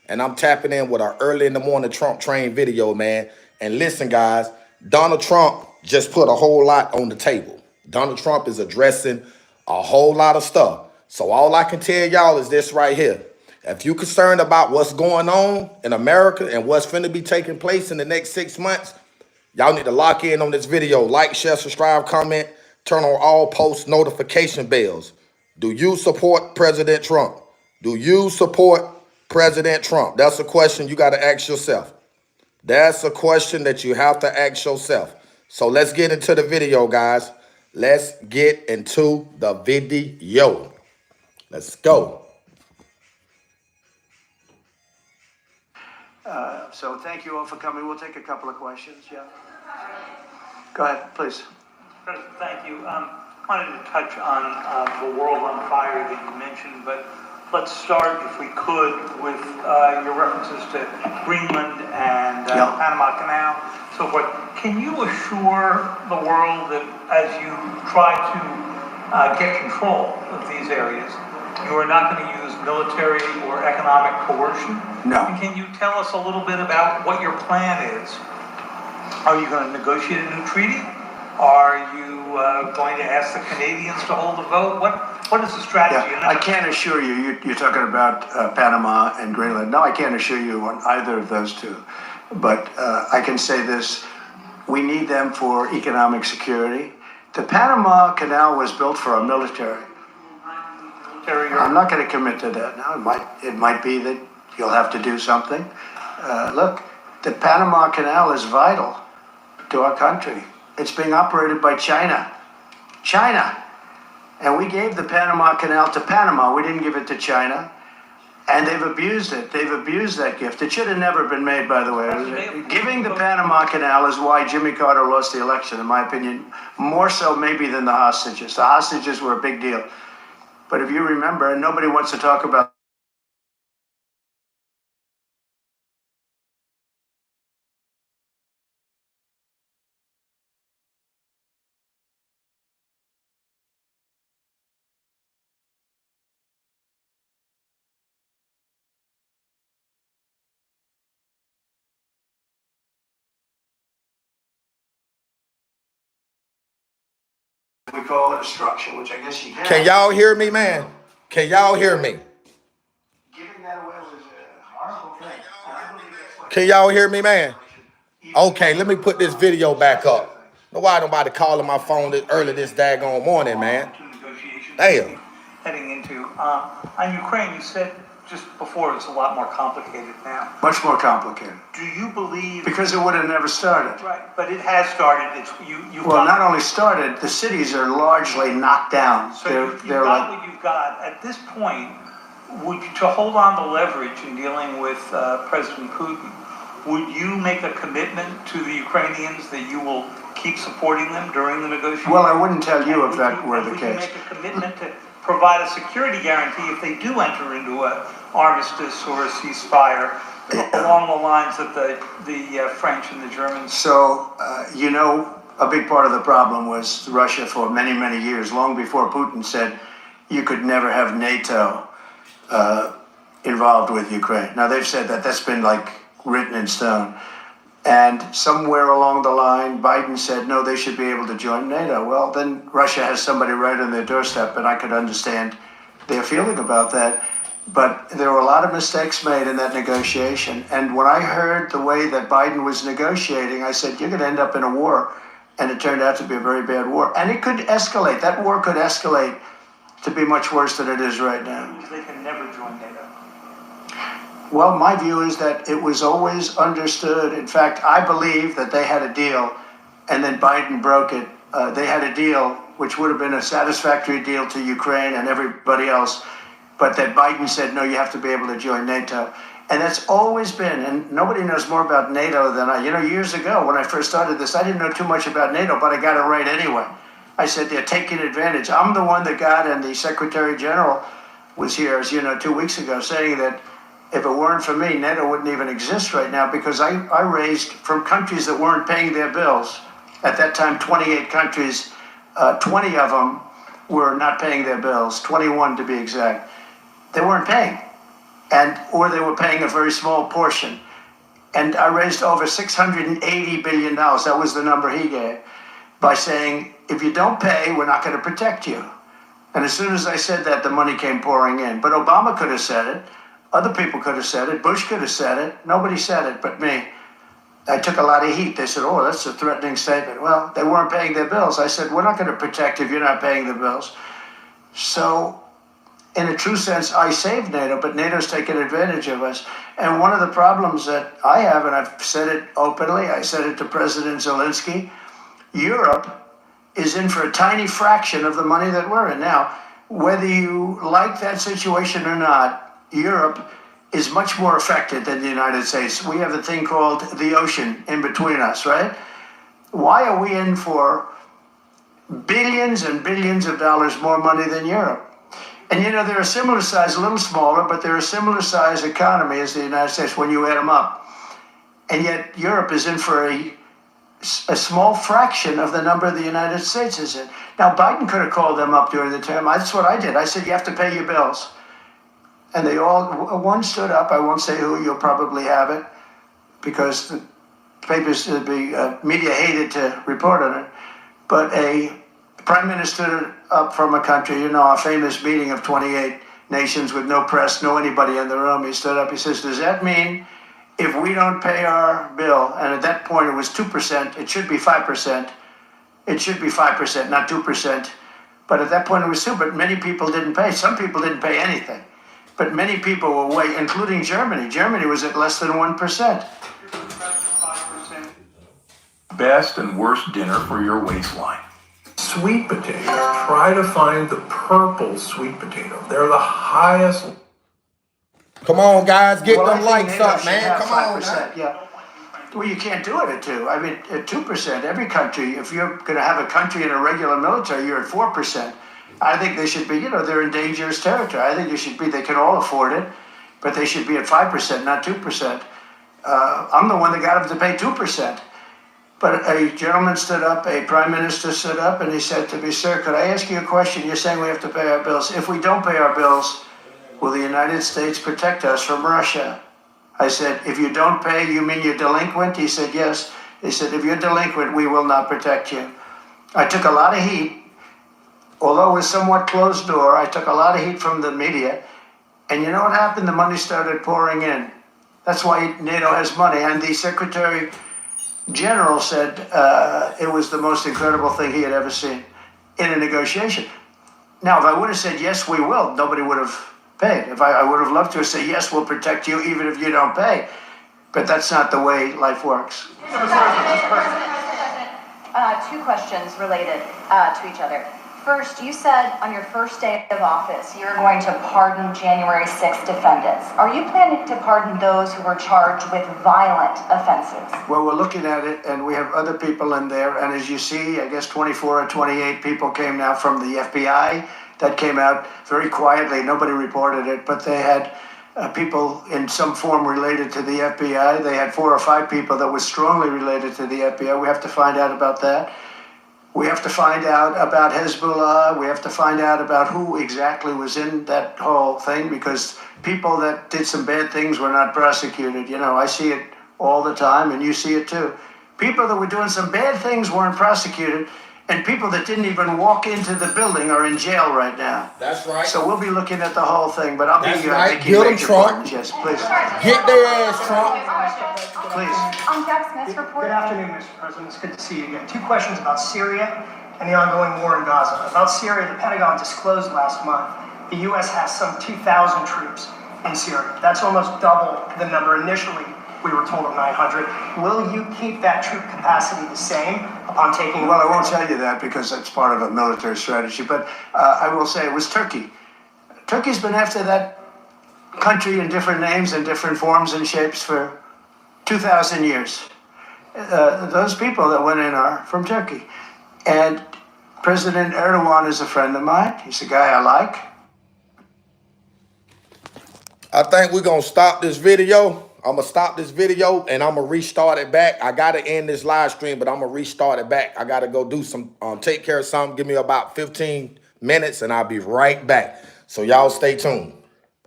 and I'm tapping in with our early in the morning Trump train video, man. And listen, guys, Donald Trump just put a whole lot on the table. Donald Trump is addressing a whole lot of stuff. So all I can tell y'all is this right here. If you're concerned about what's going on in America and what's finna be taking place in the next 6 months, y'all need to lock in on this video. Like, share, subscribe, comment, turn on all post notification bells. Do you support President Trump? Do you support President Trump? That's a question you got to ask yourself. That's a question that you have to ask yourself. So let's get into the video, guys. Let's get into the video. Let's go. So thank you all for coming. We'll take a couple of questions. Yeah. Go ahead, please. President, thank you. Wanted to touch on the world on fire that you mentioned, but let's start, if we could, with your references to Greenland and Panama Canal, so forth. Can you assure the world that as you try to get control of these areas, you are not going to use military or economic coercion? No. And can you tell us a little bit about what your plan is? Are you going to negotiate a new treaty? Are you going to ask the Canadians to hold a vote? What is the strategy? Yeah, I can't assure you, you're talking about Panama and Greenland. No, I can't assure you on either of those two. But I can say this, we need them for economic security. The Panama Canal was built for our military. I'm not going to commit to that now. It might be that you'll have to do something. Look, the Panama Canal is vital to our country. It's being operated by China. China. And we gave the Panama Canal to Panama. We didn't give it to China. And they've abused it. They've abused that gift. It should have never been made, by the way. Giving the Panama Canal is why Jimmy Carter lost the election, in my opinion, more so maybe than the hostages. The hostages were a big deal. But if you remember, and nobody wants to talk about we call it obstruction, which I guess you can. Can y'all hear me, man? Can y'all hear me? Giving that away was a horrible thing. Can y'all hear me, man? Okay, let me put this video back up. Why nobody calling my phone this early this daggone morning, man? Damn. Heading into on Ukraine, you said just before it's a lot more complicated now. Much more complicated. Do you believe? Because it would have never started. Right, but it has started. It's you. Well, not only started, the cities are largely knocked down. So they're got like, what you've got at this point. Would you, to hold on to leverage in dealing with President Putin? Would you make a commitment to the Ukrainians that you will keep supporting them during the negotiations? Well, I wouldn't tell you if that were the case. Would you make a commitment to provide a security guarantee if they do enter into an armistice or a ceasefire along the lines that the French and the Germans? So, you know, a big part of the problem was Russia for many, many years, long before Putin said you could never have NATO involved with Ukraine. Now, they've said that. That's been like written in stone. And somewhere along the line, Biden said, no, they should be able to join NATO. Well, then Russia has somebody right on their doorstep, and I could understand their feeling about that. But there were a lot of mistakes made in that negotiation. And when I heard the way that Biden was negotiating, I said, you're going to end up in a war. And it turned out to be a very bad war. And it could escalate. That war could escalate to be much worse than it is right now. They can never join NATO. Well, my view is that it was always understood. In fact, I believe that they had a deal, and then Biden broke it. They had a deal, which would have been a satisfactory deal to Ukraine and everybody else, but that Biden said, no, you have to be able to join NATO. And that's always been, and nobody knows more about NATO than I. You know, years ago, when I first started this, I didn't know too much about NATO, but I got it right anyway. I said, they're taking advantage. I'm the one that got, and the Secretary General was here, as you know, 2 weeks ago, saying that if it weren't for me, NATO wouldn't even exist right now, because I raised from countries that weren't paying their bills. At that time, 28 countries, 20 of them were not paying their bills, 21 to be exact. They weren't paying. or they were paying a very small portion. And I raised over $680 billion. That was the number he gave, by saying, if you don't pay, we're not going to protect you. And as soon as I said that, the money came pouring in. But Obama could have said it. Other people could have said it. Bush could have said it. Nobody said it but me. I took a lot of heat. They said, oh, that's a threatening statement. Well, they weren't paying their bills. I said, we're not going to protect if you're not paying the bills. So in a true sense, I saved NATO, but NATO's taken advantage of us. And one of the problems that I have, and I've said it openly, I said it to President Zelensky, Europe is in for a tiny fraction of the money that we're in. Now, whether you like that situation or not, Europe is much more affected than the United States. We have a thing called the ocean in between us, right? Why are we in for billions and billions of dollars more money than Europe? And you know, they're a similar size, a little smaller, but they're a similar size economy as the United States when you add them up. And yet Europe is in for a small fraction of the number the United States is in. Now, Biden could have called them up during the term. That's what I did. I said, you have to pay your bills. And they all, one stood up. I won't say who, you'll probably have it, because the papers, the media hated to report on it. But a prime minister stood up from a country, you know, a famous meeting of 28 nations with no press, no anybody in the room. He stood up, he says, does that mean if we don't pay our bill, and at that point it was 2%, it should be 5%. It should be 5%, not 2%. But at that point it was 2%, but many people didn't pay. Some people didn't pay anything. But many people were way, including Germany. Germany was at less than 1%. Best and worst dinner for your waistline. Sweet potato. Try to find the purple sweet potato. They're the highest. Come on, guys, get Well, them likes up, man. Come on, 5%, yeah. Well, you can't do it at 2%. I mean, at 2%, every country, if you're going to have a country in a regular military, you're at 4%. I think they should be, you know, they're in dangerous territory. I think they can all afford it, but they should be at 5%, not 2%. I'm the one that got them to pay 2%. But a gentleman stood up, a prime minister stood up, and he said to me, sir, could I ask you a question? You're saying we have to pay our bills. If we don't pay our bills, will the United States protect us from Russia? I said, if you don't pay, you mean you're delinquent? He said, yes. He said, if you're delinquent, we will not protect you. I took a lot of heat. Although it was somewhat closed door, I took a lot of heat from the media. And you know what happened? The money started pouring in. That's why NATO has money. And the Secretary General said it was the most incredible thing he had ever seen in a negotiation. Now, if I would have said, yes, we will, nobody would have paid. If I would have loved to have said, yes, we'll protect you even if you don't pay. But that's not the way life works. Two questions related to each other. First, you said on your first day of office, you're going to pardon January 6th defendants. Are you planning to pardon those who were charged with violent offenses? Well, we're looking at it, and we have other people in there. And as you see, I guess 24 or 28 people came now from the FBI. That came out very quietly. Nobody reported it, but they had people in some form related to the FBI. They had 4 or 5 people that were strongly related to the FBI. We have to find out about that. We have to find out about Hezbollah. We have to find out about who exactly was in that whole thing, because people that did some bad things were not prosecuted. You know, I see it all the time, and you see it too. People that were doing some bad things weren't prosecuted, and people that didn't even walk into the building are in jail right now. That's right. So we'll be looking at the whole thing, but I'll That's be right. making Get 'em, major Trump. pardons. Yes, please. Get their ass, Trump. Please. On Jack Smith's report. Good afternoon, Mr. President. It's good to see you again. 2 questions about Syria and the ongoing war in Gaza. About Syria, the Pentagon disclosed last month the U.S. has some 2,000 troops in Syria. That's almost double the number initially we were told of 900. Will you keep that troop capacity the same upon taking? Well, I won't tell you that because that's part of a military strategy, but I will say it was Turkey. Turkey's been after that country in different names and different forms and shapes for 2,000 years. Those people that went in are from Turkey. And President Erdogan is a friend of mine. He's a guy I like. I think we're going to stop this video. I'm going to stop this video and I'm going to restart it back. I got to end this live stream, but I'm going to restart it back. I got to go do some, take care of something. Give me about 15 minutes and I'll be right back. So y'all stay tuned.